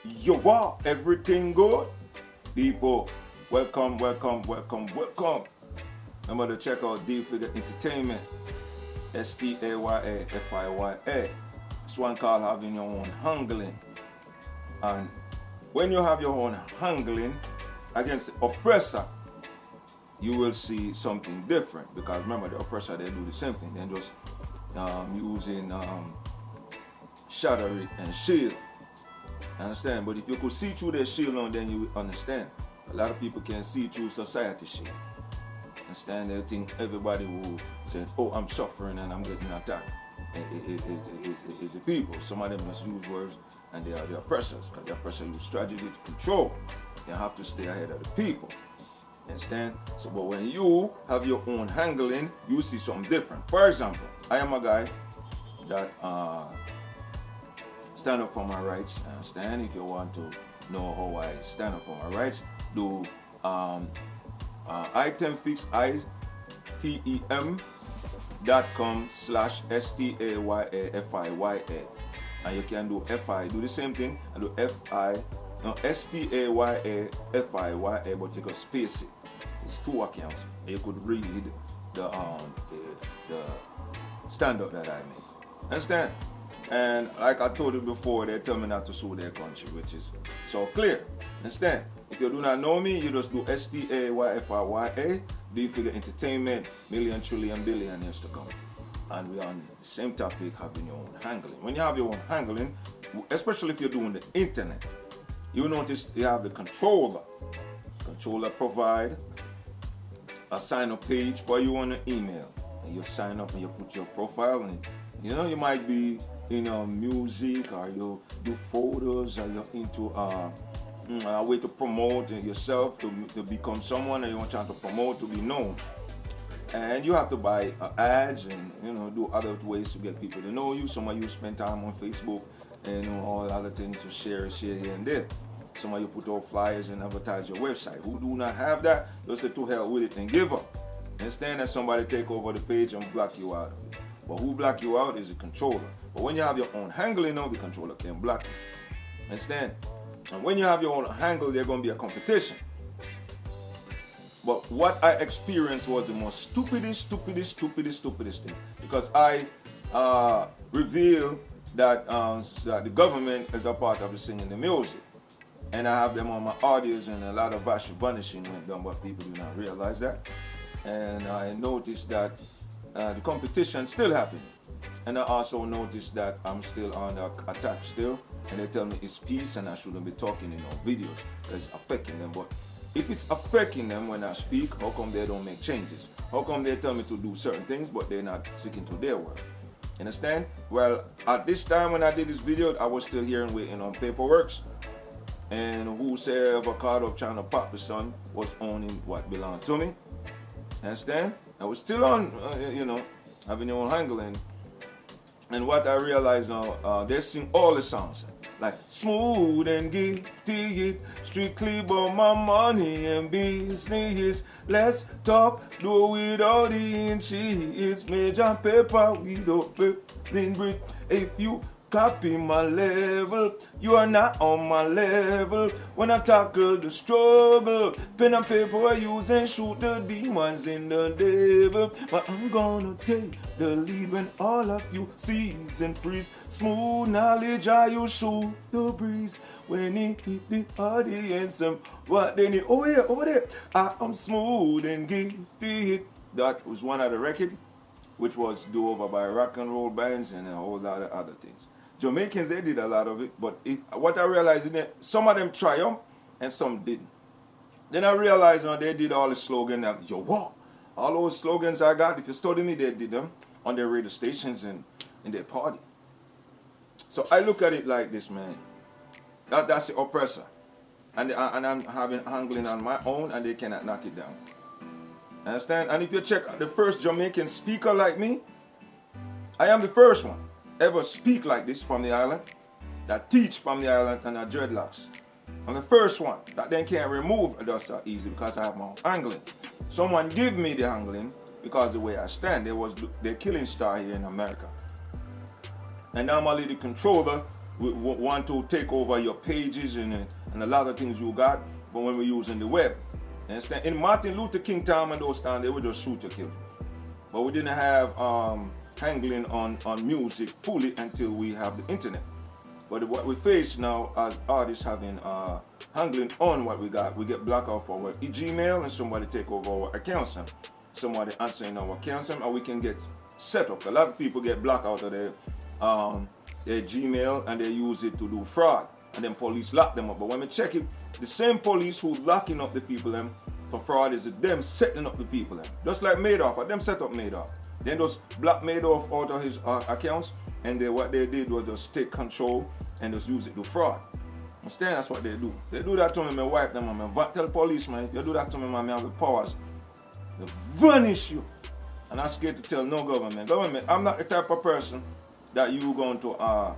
Yo, what? Everything good? People, welcome, welcome, welcome, welcome. Remember to check out D Figure Entertainment. STAYAFIYA. It's one called having your own handling. And when you have your own handling against the oppressor, you will see something different. Because remember, the oppressor, they do the same thing. They're just using shattery and shield. Understand? But if you could see through their shield on, then you would understand. A lot of people can see through society shield. Understand? They think everybody who says, oh, I'm suffering and I'm getting attacked. It's the people. Some of them just use words and they are the oppressors. Because the oppressor use strategy to control. They have to stay ahead of the people. Understand? So, but when you have your own handling, you see something different. For example, I am a guy that stand up for my rights. Understand? If you want to know how I stand up for my rights, do itemfixim.com/STAYAFIYA, and you can do FI, do the same thing and do FI, no, STAYAFIYA, but you can space it. It's 2 accounts. You could read the stand up that I make. Understand? And like I told you before, they tell me not to sue their country, which is so clear. Understand? If you do not know me, you just do STAYAFIYA, D Figure Entertainment, million, trillion, billion years to come. And we're on the same topic, having your own handling. When you have your own handling, especially if you're doing the internet, you notice you have the controller. Controller provide a sign-up page for you on the email. And you sign up and you put your profile in. You know, you might be in music, or you do photos, or you're into a way to promote yourself, to become someone, and you're trying to promote, to be known. And you have to buy ads and do other ways to get people to know you. Some of you spend time on Facebook and all other things to share here and there. Some of you put out flyers and advertise your website. Who do not have that, just say to hell with it and give up. Understand that somebody take over the page and block you out of it. But who block you out is the controller. But when you have your own handle, the controller can block you. Understand? And when you have your own handle, there's going to be a competition. But what I experienced was the most stupidest thing. Because I revealed that the government is a part of the singing the music. And I have them on my audios, and a lot of vanishing went down, but people do not realize that. And I noticed that the competition still happening. And I also noticed that I'm still under attack still. And they tell me it's peace and I shouldn't be talking in no videos because it's affecting them. But if it's affecting them when I speak, how come they don't make changes? How come they tell me to do certain things but they're not sticking to their word? Understand? Well, at this time when I did this video, I was still here and waiting on paperwork. And whosoever caught up trying to pop the sun was owning what belonged to me. Understand? I was still on, having your own handling. And what I realized now, they sing all the songs. Like, smooth and gifted, strictly about my money and business. Let's talk, do without the inches. Major paper, we don't pay in Brit. If you copy my level, you are not on my level. When I tackle the struggle, pen and paper I use and shoot the demons in the devil. But I'm gonna take the lead when all of you sees and freeze. Smooth knowledge, I you shoot the breeze. When it hit the audience, what they need. Oh yeah, over there. I am smooth and gifted. That was one of the record, which was do over by rock and roll bands and a whole lot of other things. Jamaicans, they did a lot of it, but what I realized is that some of them triumphed and some didn't. Then I realized they did all the slogans that, yo, what? All those slogans I got, if you study me, they did them on their radio stations and in their party. So I look at it like this, man. That's the oppressor. And I'm handling on my own, and they cannot knock it down. Understand? And if you check the first Jamaican speaker like me, I am the first one ever speak like this from the island, that teach from the island and have dreadlocks. I'm the first one that then can't remove dust that easy because I have my own angling. Someone give me the angling because the way I stand, there was the killing star here in America. And normally the controller want to take over your pages and a lot of things you got, but when we're using the web. Understand? In Martin Luther King time and those times, they would just shoot you, kill. But we didn't have handling on music fully until we have the internet. But what we face now as artists having handling on what we get blocked off our Gmail and somebody take over our accounts now. Somebody answering our accounts and we can get set up. A lot of people get blocked out of their Gmail and they use it to do fraud. And then police lock them up. But when we check it, the same police who's locking up the people them for fraud is them setting up the people them. Just like Madoff, them set up Madoff. Then just block Madoff out of his accounts, and what they did was just take control and just use it to fraud. Understand? That's what they do. They do that to me, I wipe them, I tell police, man, if you do that to me, man, I have the powers. They vanish you. And I'm scared to tell no government. Government, I'm not the type of person that you going to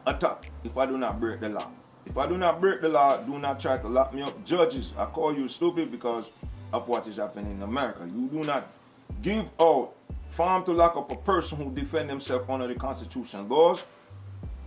attack if I do not break the law. If I do not break the law, do not try to lock me up. Judges, I call you stupid because of what is happening in America. You do not give out farm to lock up a person who defend himself under the Constitution laws.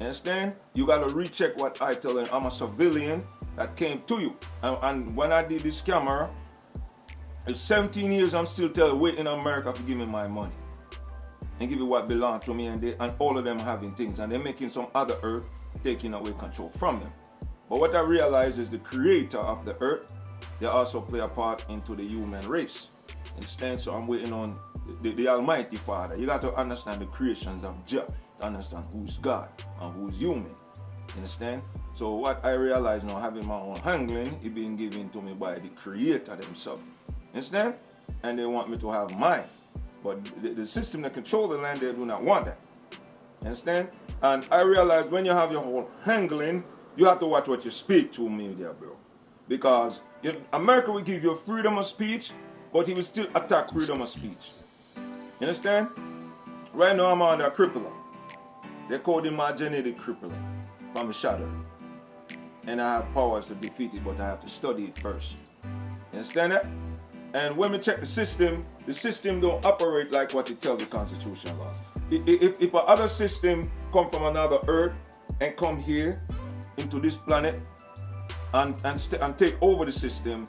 Understand? You got to recheck what I tell them. I'm a civilian that came to you. And when I did this camera, it's 17 years I'm still waiting in America to give me my money. And give you what belongs to me, and all of them having things. And they're making some other earth taking away control from them. But what I realize is the creator of the earth, they also play a part into the human race. Understand? So I'm waiting on the Almighty Father. You got to understand the creations of Jah to understand who's God and who's human. Understand? So what I realize now, having my own handling, it being given to me by the creator themselves. Understand? And they want me to have mine. But the system that control the land, they do not want that. Understand? And I realize when you have your whole handling, you have to watch what you speak to me there, bro. Because if America will give you freedom of speech, but he will still attack freedom of speech. You understand? Right now I'm under a crippler. They call it my genetic crippling from a shadow. And I have powers to defeat it, but I have to study it first. You understand that? And when we check the system don't operate like what it tells the Constitution laws. If another system come from another earth and come here into this planet and take over the system,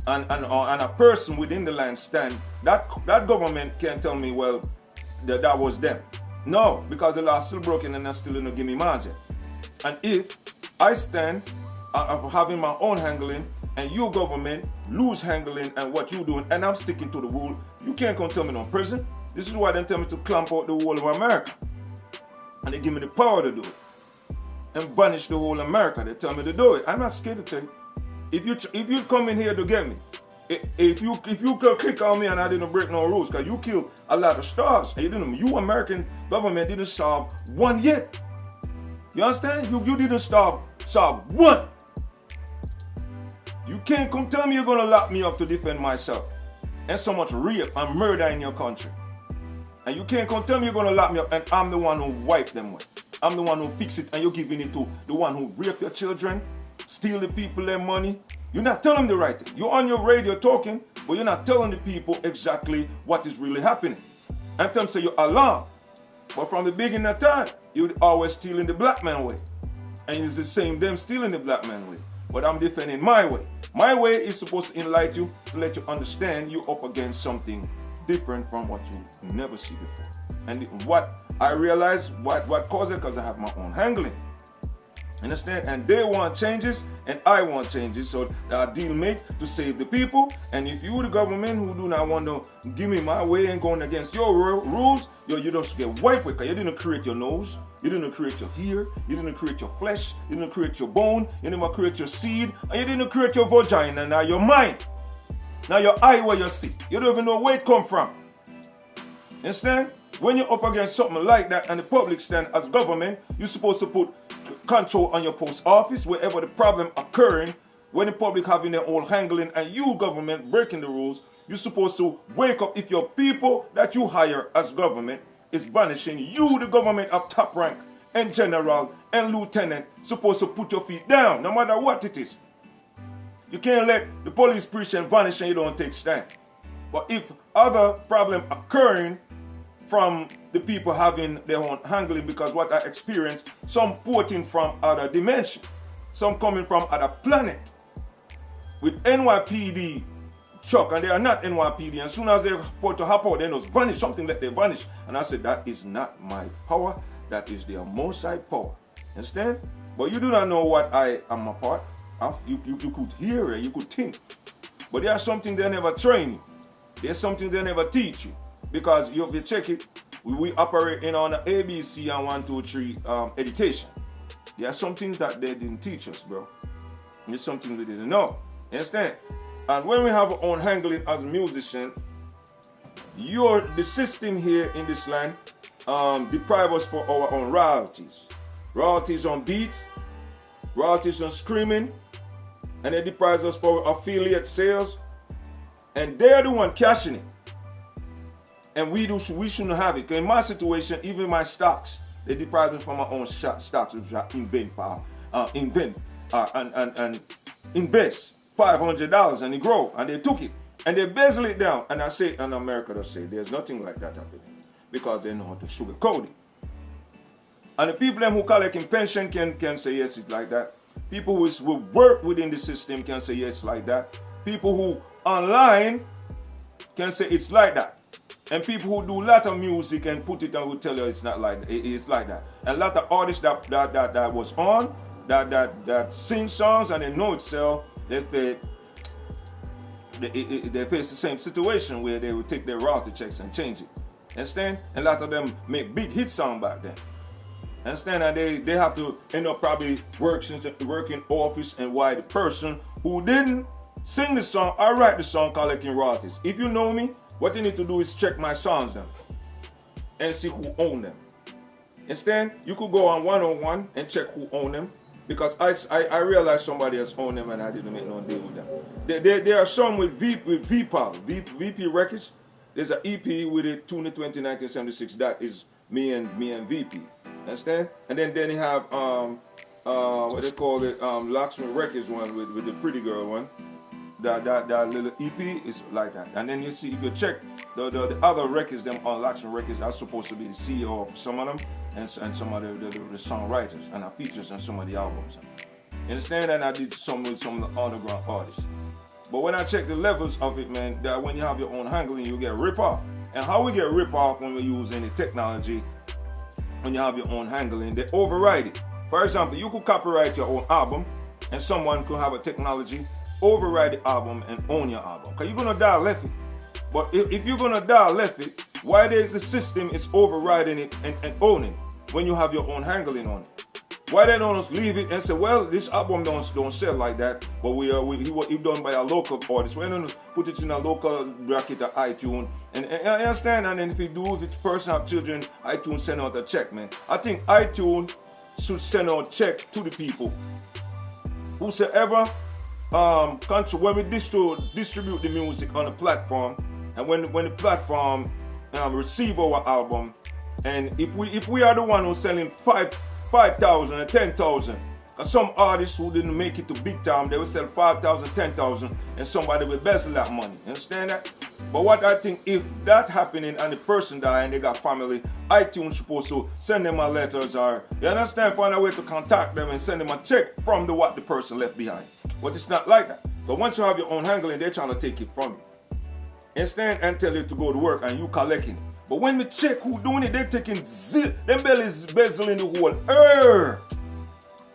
and a person within the land stand, that government can't tell me, well, that was them. No, because the law is still broken and they're still in the gimme mans yet. And if I stand having my own handling and your government lose handling and what you doing, and I'm sticking to the rule, you can't come tell me no prison. This is why they tell me to clamp out the whole of America. And they give me the power to do it. And vanish the whole America. They tell me to do it. I'm not scared to tell you. If you come in here to get me, if you click on me and I didn't break no rules, because you killed a lot of stars, and you American government didn't solve one yet. You understand? You didn't solve one. You can't come tell me you're gonna lock me up to defend myself. And so much rape and murder in your country. And you can't come tell me you're gonna lock me up and I'm the one who wipe them with. I'm the one who fix it and you're giving it to the one who rape your children, steal the people their money. You're not telling them the right thing. You're on your radio talking, but you're not telling the people exactly what is really happening. And tell them say you're alarmed. But from the beginning of time, you're always stealing the black man way. And it's the same them stealing the black man way. But I'm defending my way. My way is supposed to enlighten you, to let you understand you're up against something different from what you never see before. And what I realize, what caused it, because I have my own handling. Understand? And they want changes, and I want changes. So deal make to save the people. And if you, the government, who do not want to give me my way and going against your rules, you don't get wiped with. Because you didn't create your nose, you didn't create your ear, you didn't create your flesh, you didn't create your bone, you didn't create your seed, and you didn't create your vagina. Now your mind, now your eye where you see. You don't even know where it come from. Understand? When you're up against something like that and the public stand as government, you're supposed to put control on your post office wherever the problem occurring. When the public having their own handling and you government breaking the rules, you're supposed to wake up. If your people that you hire as government is vanishing, you, the government of top rank and general and lieutenant, supposed to put your feet down no matter what it is. You can't let the police preach and vanish and you don't take stand. But if other problem occurring from the people having their own handling, because what I experienced, some porting from other dimension, some coming from other planet with NYPD truck, and they are not NYPD. And as soon as they put to hop out, they just vanish, something like they vanish. And I said, that is not my power, that is their Most High power. Understand? But you do not know what I am a part of. You could hear it, you could think. But there are something they never train you. There's something they never teach you. Because if you check it, we operate in on ABC and 1, 2, 3 education. There are some things that they didn't teach us, bro. There's something we didn't know. Understand? And when we have our own handling as a musician, the system here in this land deprive us for our own royalties. Royalties on beats, royalties on screaming, and they deprive us for affiliate sales. And they're the one cashing it. And we shouldn't have it. Because in my situation, even my stocks, they deprive me from my own stocks, which I and invest $500 and it grow, and they took it and they bezel it down. And I say, in America, they say there's nothing like that happening because they know how to sugarcoat it. And the people them who collecting pension can say yes, it's like that. People who will work within the system can say yes, like that. People who online can say it's like that. And people who do a lot of music and put it and will tell you it's not like that. It's like that. And a lot of artists that was on, that sing songs and they know it sell, they face the same situation where they will take their royalty checks and change it. Understand? And a lot of them make big hit songs back then. Understand? And they have to end up probably working office, and why the person who didn't sing the song or write the song collecting royalties. If you know me, what you need to do is check my songs then and see who own them. Understand? You could go on 101 and check who own them, because I realized somebody else owned them and I didn't make no deal with them. There are some with VP Records. There's an EP with it, Tune 20, 1976. That is me and VP. Understand? And then you have what they call it, Locksmith Records one with the pretty girl one. That little EP is like that. And then you see, if you check the other records, them on Locksmith Records, are supposed to be the CEO of some of them and some of the songwriters, and our features on some of the albums. You understand? And I did some with some of the underground artists. But when I check the levels of it, man, that when you have your own handling, you get rip off. And how we get rip off when we use any technology, when you have your own handling, they override it. For example, you could copyright your own album, and someone could have a technology override the album and own your album. Because you're going to dial left it. But if you're going to dial left it, why the system is overriding it and owning when you have your own handling on it? Why they don't just leave it and say, well, this album don't sell like that, but he done by a local artist. Why don't put it in a local bracket of iTunes? And I understand, and then if the person have children, iTunes send out a check, man. I think iTunes should send out a check to the people. Whosoever when we distribute the music on a platform, and when the platform receive our album, and if we are the one who's selling 5,000 and 10,000, some artists who didn't make it to big time, they will sell 5,000, 10,000, and somebody will bezel that money. You understand that? But what I think, if that happening and the person die and they got family, iTunes supposed to send them a letters, or you understand, find a way to contact them and send them a check from what the person left behind. But it's not like that. But once you have your own handling, they're trying to take it from you. Understand? And tell you to go to work and you collecting it. But when we check who doing it, they're taking them bellies bezeling the whole earth.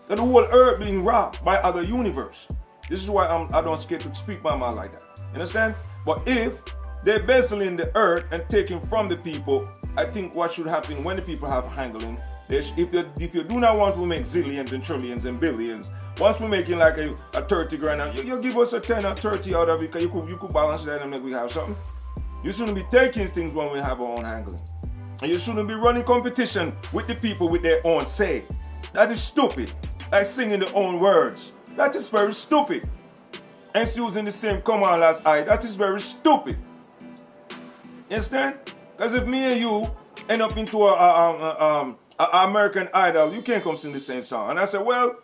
And the whole earth being robbed by other universe. This is why I don't scared to speak my mind like that. Understand? But if they're bezeling the earth and taking from the people, I think what should happen when the people have handling, if you do not want to make zillions and trillions and billions, once we're making like a 30 grand, you give us a 10 or 30 out of it, because you could balance that and then we have something. You shouldn't be taking things when we have our own handling. And you shouldn't be running competition with the people with their own say. That is stupid. Like singing their own words. That is very stupid. And using the same command as I, that is very stupid. You understand? Because if me and you end up into a American Idol, you can't come sing the same song. And I said, well,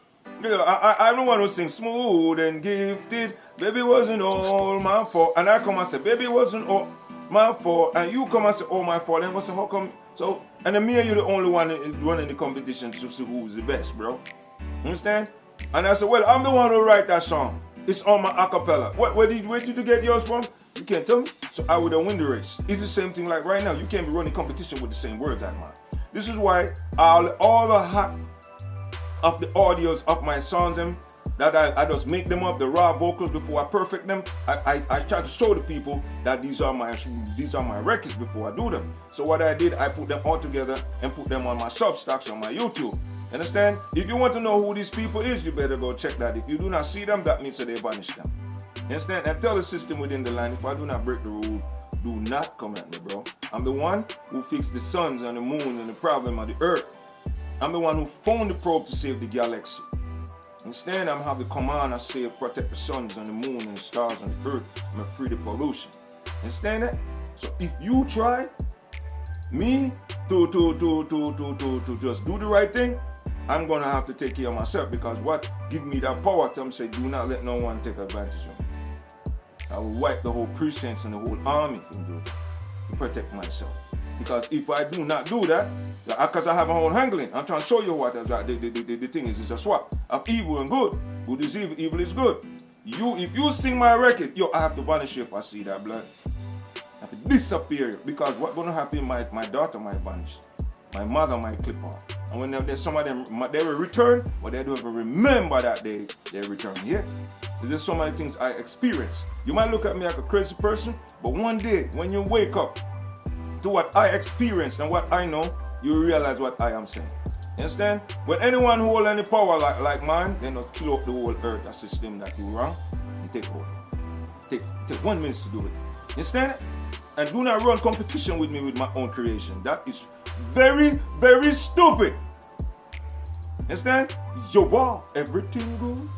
I don't want to sing Smooth and Gifted. Baby, wasn't all my fault. And I come and say, baby, wasn't all my fault, and you come and say, oh, my fault, and I'm gonna say, how come? So, and then me and you the only one running the competition to see who's the best, bro. Understand? And I said, well, I'm the one who write that song. It's on my acapella. Where did you get yours from? You can't tell me. So I would have win the race. It's the same thing like right now. You can't be running competition with the same words as mine. This is why all the hot of the audios of my songs that I just make them up, the raw vocals before I perfect them. I try to show the people that these are my records before I do them. So what I did, I put them all together and put them on my Substacks on my YouTube. Understand? If you want to know who these people is, you better go check that. If you do not see them, that means that they banish them. Understand? And tell the system within the line, if I do not break the rule, do not come at me, bro. I'm the one who fixed the suns and the moon and the problem of the earth. I'm the one who found the probe to save the galaxy. Understand? I'm have the command to save, protect the suns and the moon and the stars and the earth. I'm free the pollution. Understand that? So if you try me to just do the right thing, I'm gonna have to take care of myself, because what give me that power to say, do not let no one take advantage of me. I will wipe the whole precinct and the whole army from doing to protect myself. Because if I do not do that, because I have my own handling, I'm trying to show you what the thing is. It's a swap of evil and good. Good is evil, evil is good. If you sing my record, I have to vanish you if I see that blood. I have to disappear you, because what's gonna happen? My daughter might vanish. My mother might clip off. And when there's some of them, they will return, but they don't even remember that they return. Yeah? There's so many things I experience. You might look at me like a crazy person, but one day, when you wake up to what I experienced and what I know, you realize what I am saying. You understand? When anyone who hold any power like mine, they not kill up the whole earth, a system that you wrong, and take over. Take 1 minute to do it. You understand? And do not run competition with me with my own creation. That is very, very stupid. Understand? Yo, wow, everything good.